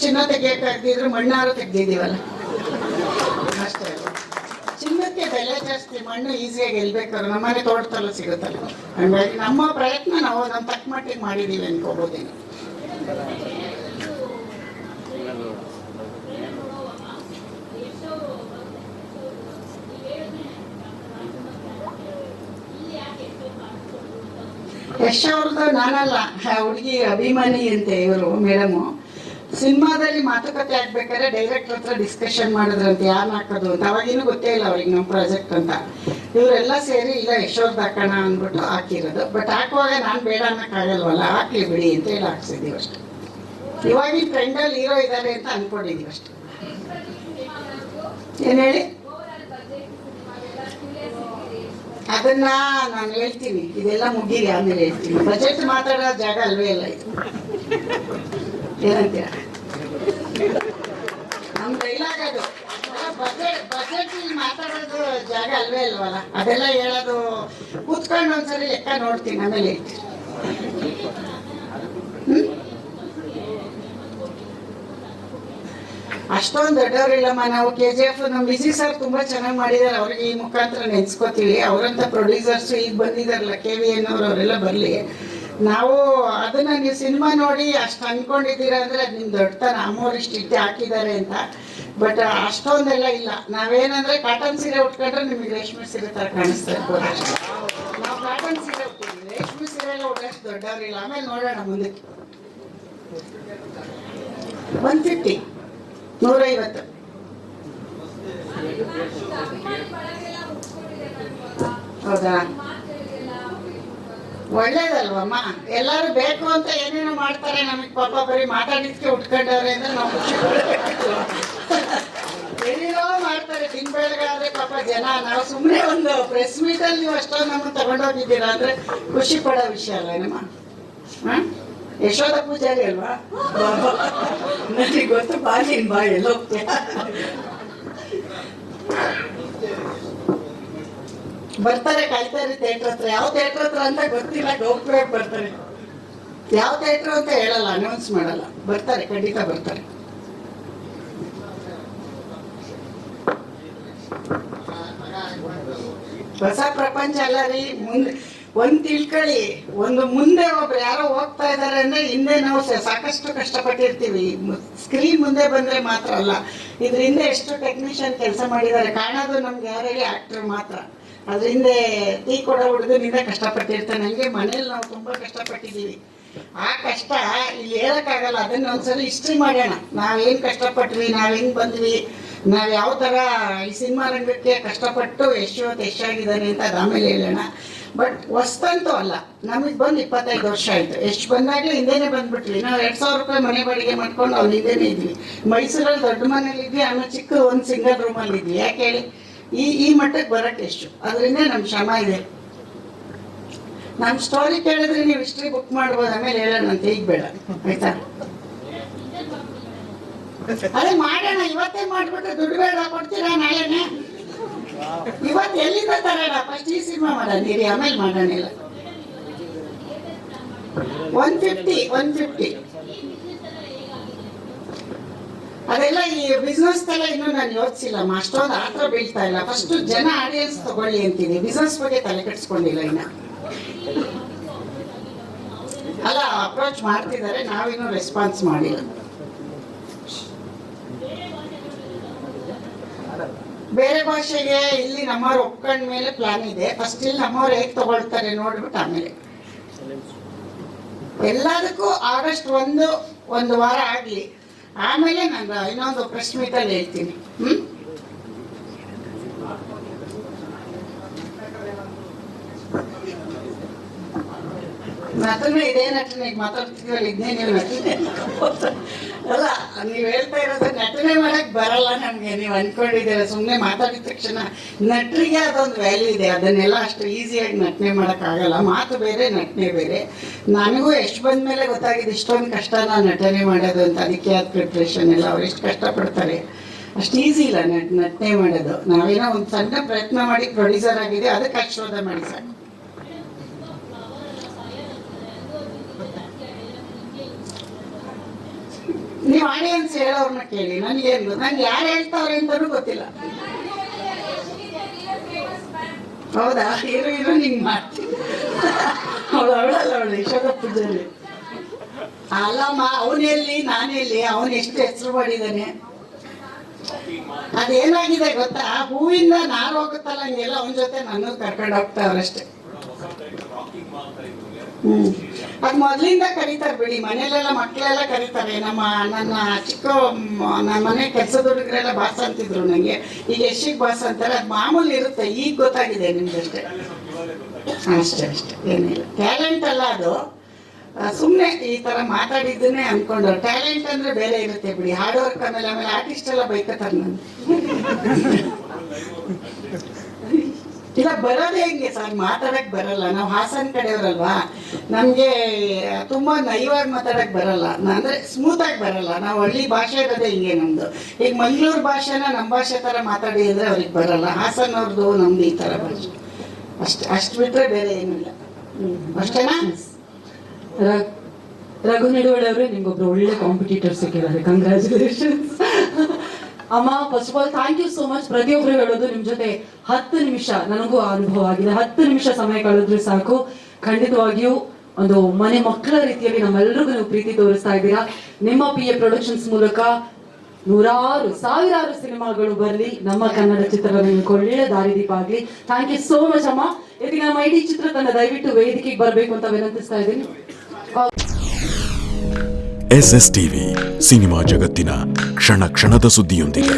ಚಿನ್ನ ತೆಗಿಯಕ್ಕಾಗದಿದ್ರು ಮಣ್ಣಾರು ತೆಗ್ದಿದೀವಲ್ಲ ಅಷ್ಟೇ ಅಲ್ವಾ. ಚಿನ್ನಕ್ಕೆ ಬೆಲೆ ಜಾಸ್ತಿ, ಮಣ್ಣು ಈಸಿಯಾಗಿ ಗೆಲ್ಬೇಕಾದ್ರೆ ನಮ್ಮನೆ ತೋಟದಲ್ಲೂ ಸಿಗುತ್ತಲ್ಲ. ಹಂಗಾಗಿ ನಮ್ಮ ಪ್ರಯತ್ನ ನಾವು ನಮ್ಮ ತಕ್ಕ ಮಟ್ಟಿಗೆ ಮಾಡಿದ್ದೀವಿ ಅನ್ಕೋಬೋದೇನು. ಯಶ್ ಅವ್ರದ್ದು ನಾನಲ್ಲ, ಹುಡುಗಿ ಅಭಿಮಾನಿ ಅಂತೆ ಇವರು ಮೇಡಮು. ಸಿನಿಮಾದಲ್ಲಿ ಮಾತುಕತೆ ಆಗ್ಬೇಕಾದ್ರೆ ಡೈರೆಕ್ಟರ್ ಹತ್ರ ಡಿಸ್ಕಷನ್ ಮಾಡಿದ್ರಂತೆ ಯಾರು ಹಾಕೋದು ಅಂತ. ಅವಾಗೇನು ಗೊತ್ತೇ ಇಲ್ಲ ಅವ್ರಿಗೆ ನಮ್ಮ ಪ್ರಾಜೆಕ್ಟ್ ಅಂತ. ಇವರೆಲ್ಲ ಸೇರಿ ಇಲ್ಲ ಯಶೋರ್ದು ಹಾಕೋಣ ಅಂದ್ಬಿಟ್ಟು ಹಾಕಿರೋದು. ಬಟ್ ಹಾಕುವಾಗ ನಾನು ಬೇಡ ಅನ್ನೋಕ್ಕಾಗಲ್ವಲ್ಲ, ಹಾಕ್ಲಿ ಬಿಡಿ ಅಂತ ಹೇಳಿ ಹಾಕ್ಸಿದ್ದೀವಿ ಅಷ್ಟೆ. ಇವಾಗಿನ ಟ್ರೆಂಡಲ್ಲಿ ಹೀರೋ ಇದ್ದಾರೆ ಅಂತ ಅಂದ್ಕೊಂಡಿದ್ದೀವಿ ಅಷ್ಟೆ. ಏನು ಹೇಳಿ, ಅದನ್ನ ನಾನು ಹೇಳ್ತೀನಿ, ಇದೆಲ್ಲ ಮುಗೀರಿ ಆಮೇಲೆ ಹೇಳ್ತೀನಿ. ಬಜೆಟ್ ಮಾತಾಡೋ ಜಾಗ ಅಲ್ವೇ ಇಲ್ಲ ಇದು. ಏನಂತೀರ? ನಮ್ಮ ಡೈಲಾಗ್ ಅದು. ಬಜೆಟ್ ಮಾತಾಡೋದು ಜಾಗ ಅಲ್ವೇ ಅಲ್ವಲ್ಲ, ಅದೆಲ್ಲ ಹೇಳೋದು ಕೂತ್ಕೊಂಡು ಒಂದ್ಸರಿ ಲೆಕ್ಕ ನೋಡ್ತೀನಿ ಆಮೇಲೆ ಹೇಳ್ತೀನಿ. ಅಷ್ಟೊಂದು ದೊಡ್ಡವರಿಲ್ಲಮ್ಮ ನಾವು. KGF ನಮ್ಮ ವಿಜಿ ಸರ್ ತುಂಬಾ ಚೆನ್ನಾಗಿ ಮಾಡಿದ್ದಾರೆ, ಅವ್ರಿಗೆ ಈ ಮುಖಾಂತರ ನೆನ್ಸ್ಕೋತೀವಿ. ಅವರಂತ ಪ್ರೊಡ್ಯೂಸರ್ಸು ಈಗ ಬಂದಿದ್ದಾರಲ್ಲ, KVN ಅವರೆಲ್ಲ ಬರಲಿ. ನಾವು ಅದನ್ನ ನೀವು ಸಿನಿಮಾ ನೋಡಿ ಅಷ್ಟು ಅನ್ಕೊಂಡಿದ್ದೀರಾ ಅಂದ್ರೆ ಅದು ನಿಮ್ ದೊಡ್ಡತನ. ಅಮ್ಮವ್ರು ಇಷ್ಟು ಇಟ್ಟು ಹಾಕಿದ್ದಾರೆ ಅಂತ. ಬಟ್ ಅಷ್ಟೊಂದೆಲ್ಲ ಇಲ್ಲ. ನಾವೇನಂದ್ರೆ ಕಾಟನ್ ಸೀರೆ ಉಟ್ಕೊಂಡ್ರೆ ನಿಮಗೆ ರೇಷ್ಮೆ ಸೀರೆ ತರ ಕಾಣಿಸ್ತಾ ಇರ್ಬೋದು ಅಷ್ಟೇ. ನಾವು ಕಾಟನ್ ಸೀರೆ ಉಟ್ತೀವಿ, ರೇಷ್ಮೆ ಸೀರೆ ಎಲ್ಲ ಉಟ್ಟಷ್ಟು ದೊಡ್ಡವ್ರಿಲ್ಲ. ಆಮೇಲೆ ನೋಡೋಣ ಮುಂದಕ್ಕೆ. 150 150. ಹೌದಾ, ಒಳ್ಳೇದಲ್ವಮ್ಮ. ಎಲ್ಲರೂ ಬೇಕು ಅಂತ ಏನೇನೋ ಮಾಡ್ತಾರೆ, ನಮಗೆ ಪಾಪ ಬರೀ ಮಾತಾಡಿದ್ಕೆ ಉಟ್ಕೊಂಡವ್ರೆ ಅಂದ್ರೆ ನಾವು ಖುಷಿ ಪಡಬೇಕು. ಏನೇನೋ ಮಾಡ್ತಾರೆ ದಿನ ಬೆಳಗಾದ್ರೆ ಪಾಪ ಜನ. ನಾವು ಸುಮ್ಮನೆ ಒಂದು ಪ್ರೆಸ್ ಮೀಟಲ್ಲಿ ನೀವು ಅಷ್ಟೊಂದು ನಮ್ಮನ್ನು ತಗೊಂಡೋಗಿದ್ದೀರಾ ಅಂದ್ರೆ ಖುಷಿ ಪಡೋ ವಿಷಯ ಅಲ್ವೇನಮ್ಮ. ಯಶೋಧ ಪೂಜಾರಿ ಅಲ್ವಾ? ನನಗೆ ಗೊತ್ತು, ಬಾ ನೀನ್ ಬಾ, ಎಲ್ಲೋಗ್ತೀಯ. ಬರ್ತಾರೆ, ಕಾಯ್ತಾರೆ ಥಿಯೇಟ್ರ್ ಹತ್ರ. ಯಾವ ಥಿಯೇಟ್ರ್ ಹತ್ರ ಅಂತ ಗೊತ್ತಿಲ್ಲ, ಹೋಗ್ಬೇಕು ಬರ್ತಾರೆ. ಯಾವ ಥಿಯೇಟ್ರ್ ಅಂತ ಹೇಳಲ್ಲ, ಅನೌನ್ಸ್ ಮಾಡಲ್ಲ. ಬರ್ತಾರೆ, ಖಂಡಿತ ಬರ್ತಾರೆ. ಹೊಸ ಪ್ರಪಂಚ ಅಲ್ಲ ರೀ. ಮುಂದೆ ಒಂದ್ ತಿಳ್ಕೊಳ್ಳಿ, ಒಂದು ಮುಂದೆ ಒಬ್ರು ಯಾರೋ ಹೋಗ್ತಾ ಇದಾರೆ ಅಂದ್ರೆ ಹಿಂದೆ ನಾವು ಸಾಕಷ್ಟು ಕಷ್ಟಪಟ್ಟಿರ್ತೀವಿ. ಸ್ಕ್ರೀನ್ ಮುಂದೆ ಬಂದ್ರೆ ಮಾತ್ರ ಅಲ್ಲ, ಇದ್ರ ಹಿಂದೆ ಎಷ್ಟು ಟೆಕ್ನಿಷಿಯನ್ ಕೆಲಸ ಮಾಡಿದ್ದಾರೆ ಕಾಣೋದು ನಮ್ಗೆ ಯಾರಲ್ಲಿ ಆಕ್ಟರ್ ಮಾತ್ರ. ಅದ್ರ ಹಿಂದೆ ಟೀ ಕೊಡೋ ಹುಡುಗನಿಂದ ಕಷ್ಟಪಟ್ಟಿರ್ತಾನೆ. ಹಂಗೆ ಮನೇಲಿ ನಾವು ತುಂಬಾ ಕಷ್ಟಪಟ್ಟಿದ್ದೀವಿ. ಆ ಕಷ್ಟ ಇಲ್ಲಿ ಹೇಳಕ್ಕಾಗಲ್ಲ. ಅದನ್ನ ಒಂದ್ಸರಿ ಹಿಸ್ಟ್ರಿ ಮಾಡೋಣ. ನಾವೇನ್ ಕಷ್ಟಪಟ್ವಿ, ನಾವ್ ಹೆಂಗ್ ಬಂದ್ವಿ, ನಾವ್ ಯಾವ ತರ ಈ ಸಿನಿಮಾ ರಂಗಕ್ಕೆ ಕಷ್ಟಪಟ್ಟು ಯಶಾಗಿದ್ದಾನೆ ಅಂತ ಆಮೇಲೆ ಹೇಳೋಣ. ಬಟ್ ಹೊಸ್ತಂತೂ ಅಲ್ಲ, ನಮಗೆ ಬಂದು 25 ವರ್ಷ ಆಯ್ತು. ಎಷ್ಟು ಬಂದಾಗಲೇ ಹಿಂದೆನೆ ಬಂದ್ಬಿಟ್ವಿ. ನಾವು 2000 ರೂಪಾಯಿ ಮನೆ ಬಾಡಿಗೆ ಮಾಡ್ಕೊಂಡು ಅವ್ನು ಹಿಂದೆನೇ ಇದ್ವಿ. ಮೈಸೂರಲ್ಲಿ ದೊಡ್ಡ ಮನೇಲಿ ಇದ್ವಿ, ಆಮೇಲೆ ಚಿಕ್ಕ ಒಂದು ಸಿಂಗಲ್ ರೂಮಲ್ಲಿ ಇದ್ವಿ. ಯಾಕೆ ಹೇಳಿ, ಈ ಮಟ್ಟಕ್ಕೆ ಬರಕ್ಕೆ ಎಷ್ಟು ಅದರಿಂದ ನಮ್ಮ ಶ್ರಮ ಇದೆ. ನಮ್ಮ ಸ್ಟೋರಿ ಕೇಳಿದ್ರೆ ನೀವು ಹಿಸ್ಟ್ರಿ ಬುಕ್ ಮಾಡ್ಬೋದು, ಆಮೇಲೆ ಹೇಳೋಣಂತೆ, ಈಗ ಬೇಡ ಆಯ್ತಾ? ಅದೇ ಮಾಡೋಣ, ಇವತ್ತೇ ಮಾಡ್ಬಿಟ್ರೆ ದುಡ್ಡು ಬೇಡ ಕೊಡ್ತೀರಾ ನಾಳೆನೆ? ಇವತ್ತು ಎಲ್ಲಿಂದ ತರೋಣ? ಫಸ್ಟ್ ಈ ಸಿನಿಮಾ ಮಾಡೋಣ, ಆಮೇಲೆ ಮಾಡೋಣ. ಇಲ್ಲ 150 ಅದೆಲ್ಲ ಈ ಬಿಸ್ನೆಸ್ ಎಲ್ಲ ಇನ್ನೂ ನಾನು ಯೋಚಿಸಿಲ್ಲಮ್ಮ. ಅಷ್ಟೊಂದು ಆತರ ಬೀಳ್ತಾ ಇಲ್ಲ. ಫಸ್ಟ್ ಜನ ಆಡಿಯನ್ಸ್ ತಗೊಳ್ಳಿ ಅಂತೀನಿ. ಬಿಸ್ನೆಸ್ ಬಗ್ಗೆ ತಲೆ ಕೆಡಿಸ್ಕೊಂಡಿಲ್ಲ ಇನ್ನ. ಅಲ್ಲ, ಅಪ್ರೋಚ್ ಮಾಡ್ತಿದ್ದಾರೆ, ನಾವಿನ್ನೂ ರೆಸ್ಪಾನ್ಸ್ ಮಾಡಿಲ್ಲ. ಬೇರೆ ಭಾಷೆಗೆ ಇಲ್ಲಿ ನಮ್ಮವ್ರು ಒಪ್ಕೊಂಡ ಮೇಲೆ ಪ್ಲಾನ್ ಇದೆ. ಫಸ್ಟ್ ಇಲ್ಲಿ ನಮ್ಮವ್ರು ಹೇಗೆ ತಗೊಳ್ತಾರೆ ನೋಡ್ಬಿಟ್ಟು ಆಮೇಲೆ ಎಲ್ಲದಕ್ಕೂ ಆಗಸ್ಟ್ 1 ವಾರ ಆಗ್ಲಿ, ಆಮೇಲೆ ನಾನು ಇನ್ನೊಂದು ಪ್ರೆಸ್ ಮೀಟಲ್ಲಿ ಹೇಳ್ತೀನಿ. ನಟನೆ ಇದೇ ನಟನೆ, ಈಗ ಮಾತಾಡ್ತಿದ್ವಲ್ಲ ಇದನ್ನೇ ನೀವು ನಟನೆ ಅಲ್ಲ. ನೀವು ಹೇಳ್ತಾ ಇರೋದು ನಟನೆ ಮಾಡಕ್ ಬರಲ್ಲ ನಮ್ಗೆ, ನೀವು ಅನ್ಕೊಂಡಿದ್ದೀರ. ಸುಮ್ಮನೆ ಮಾತಾಡಿದ ತಕ್ಷಣ ನಟರಿಗೆ ಅದೊಂದು ವ್ಯಾಲ್ಯೂ ಇದೆ. ಅದನ್ನೆಲ್ಲ ಅಷ್ಟು ಈಸಿಯಾಗಿ ನಟನೆ ಮಾಡಕ್ ಆಗಲ್ಲ. ಮಾತು ಬೇರೆ, ನಟನೆ ಬೇರೆ. ನನಗೂ ಎಷ್ಟು ಬಂದ್ಮೇಲೆ ಗೊತ್ತಾಗಿದೆ ಇಷ್ಟೊಂದು ಕಷ್ಟನ ನಟನೆ ಮಾಡೋದು ಅಂತ. ಅದಕ್ಕೆ ಅದು ಪ್ರಿಪ್ರೇಷನ್ ಎಲ್ಲ ಅವ್ರು ಎಷ್ಟು ಕಷ್ಟಪಡ್ತಾರೆ. ಅಷ್ಟು ಈಸಿ ಇಲ್ಲ ನಟನೆ ಮಾಡೋದು. ನಾವೇನೋ ಒಂದು ಸಣ್ಣ ಪ್ರಯತ್ನ ಮಾಡಿ ಪ್ರೊಡ್ಯೂಸರ್ ಆಗಿದೆ, ಅದಕ್ಕೆ ಆಶೀರ್ವಾದ ಮಾಡಿ ಸಾಕು. ನೀವು ಆಡಿಯನ್ಸ್ ಹೇಳೋರ್ನ ಕೇಳಿ, ನನಗೇನು ನಂಗೆ ಯಾರು ಹೇಳ್ತಾವ್ರೆ ಅಂತಲೂ ಗೊತ್ತಿಲ್ಲ. ಹೌದಾ? ಇರು ನಿಂಗೆ ಮಾಡ್ತೀನಿ. ಅವಳು ಯಶೋಧ ಪೂಜಾರಿ ಅಲ್ಲಮ್ಮ. ಅವನೆಲ್ಲಿ ನಾನೆಲ್ಲಿ, ಅವನು ಎಷ್ಟು ಹೆಸರು ಮಾಡಿದ್ದಾನೆ. ಅದೇನಾಗಿದೆ ಗೊತ್ತಾ, ಹೂವಿಂದ ನಾರು ಹೋಗುತ್ತಲ್ಲ ಹಂಗೆಲ್ಲ ಅವನ ಜೊತೆ ನನ್ನ ಕರ್ಕೊಂಡು ಹೋಗ್ತಾವ್ರಷ್ಟೇ. ಅದು ಮೊದಲಿಂದ ಕರೀತಾರೆ ಬಿಡಿ, ಮನೇಲೆಲ್ಲ ಮಕ್ಕಳೆಲ್ಲ ಕರೀತಾರೆ. ನನ್ನ ನನ್ನ ಮನೆ ಕೆಲಸದ ಹುಡುಗರೆಲ್ಲ ಬಾಸ್ ಅಂತಿದ್ರು ನನಗೆ. ಈಗ ಯಶಿಗೆ ಬಾಸ್ ಅಂತಾರೆ, ಅದು ಮಾಮೂಲಿ ಇರುತ್ತೆ. ಈಗ ಗೊತ್ತಾಗಿದೆ ನಿಮ್ದಷ್ಟೇ. ಅಷ್ಟೇ ಏನಿಲ್ಲ. ಟ್ಯಾಲೆಂಟ್ ಅಲ್ಲ ಅದು, ಸುಮ್ಮನೆ ಈ ಥರ ಮಾತಾಡಿದ್ದನ್ನೇ ಅಂದ್ಕೊಂಡು. ಟ್ಯಾಲೆಂಟ್ ಅಂದರೆ ಬೇರೆ ಇರುತ್ತೆ ಬಿಡಿ. ಹಾರ್ಡ್ ವರ್ಕ್ ಆಮೇಲೆ ಆರ್ಟಿಸ್ಟ್ ಎಲ್ಲ ಬೈಕತ್ತಾರೆ ನಾನು. ಇಲ್ಲ ಬರೋದೇ ಹೆಂಗೆ ಸರ್, ಮಾತಾಡಕ್ಕೆ ಬರಲ್ಲ. ನಾವು ಹಾಸನ ಕಡೆಯವರಲ್ವಾ, ನಮಗೆ ತುಂಬ ನೈವಾಗಿ ಮಾತಾಡಕ್ಕೆ ಬರಲ್ಲ, ಅಂದರೆ ಸ್ಮೂತಾಗಿ ಬರಲ್ಲ. ನಾವು ಹಳ್ಳಿ ಭಾಷೆ ಇರೋದೇ ಹಿಂಗೆ ನಮ್ಮದು. ಈಗ ಮಂಗಳೂರು ಭಾಷೆನ ನಮ್ಮ ಭಾಷೆ ಥರ ಮಾತಾಡಿದರೆ ಅವ್ರಿಗೆ ಬರಲ್ಲ. ಹಾಸನವ್ರದ್ದು ನಮ್ದು ಈ ಥರ ಭಾಷೆ ಅಷ್ಟು ಬಿಟ್ಟರೆ ಬೇರೆ ಏನಿಲ್ಲ. ಅಷ್ಟೇನಾ? ರಘು ನಡುವಳಿ ಅವರೇ, ನಿಮ್ಗೊಬ್ರು ಒಳ್ಳೆ ಕಾಂಪಿಟೇಟರ್ ಸಿಕ್ಕಿದ್ದಾರೆ. ಕಂಗ್ರ್ಯಾಚುಲೇಷನ್ಸ್ ಅಮ್ಮ. First of all thank you so much. ಪ್ರತಿಯೊಬ್ಬರು ಹೇಳೋದು ನಿಮ್ಮ ಜೊತೆ 10 ನಿಮಿಷ ನನಗೂ ಅನುಭವ ಆಗಿದೆ. 10 ನಿಮಿಷ ಸಮಯ ಕಳೆದ್ರೆ ಸಾಕು. ಖಂಡಿತವಾಗಿಯೂ ಒಂದು ಮನೆ ಮಕ್ಕಳ ರೀತಿಯಲ್ಲಿ ನಮ್ಮೆಲ್ಲರಿಗೂ ನೀವು ಪ್ರೀತಿ ತೋರಿಸ್ತಾ ಇದ್ದೀರಾ. ನಿಮ್ಮ PA ಪ್ರೊಡಕ್ಷನ್ಸ್ ಮೂಲಕ ನೂರಾರು ಸಾವಿರಾರು ಸಿನಿಮಾಗಳು ಬರಲಿ. ನಮ್ಮ ಕನ್ನಡ ಚಿತ್ರರಂಗಕ್ಕೆ ಒಳ್ಳೆ ದಾರಿದೀಪ ಆಗಲಿ. ಥ್ಯಾಂಕ್ ಯು ಸೋ ಮಚ್ ಅಮ್ಮ. ಇದಕ್ಕೆ ನಮ್ಮ ಇಡೀ ಚಿತ್ರತಂಡ ದಯವಿಟ್ಟು ವೇದಿಕೆಗೆ ಬರಬೇಕು ಅಂತ ವಿನಂತಿಸ್ತಾ ಇದ್ದೀನಿ. SSTV ಸಿನಿಮಾ ಜಗತ್ತಿನ ಕ್ಷಣ ಕ್ಷಣದ ಸುದ್ದಿಯೊಂದಿಗೆ.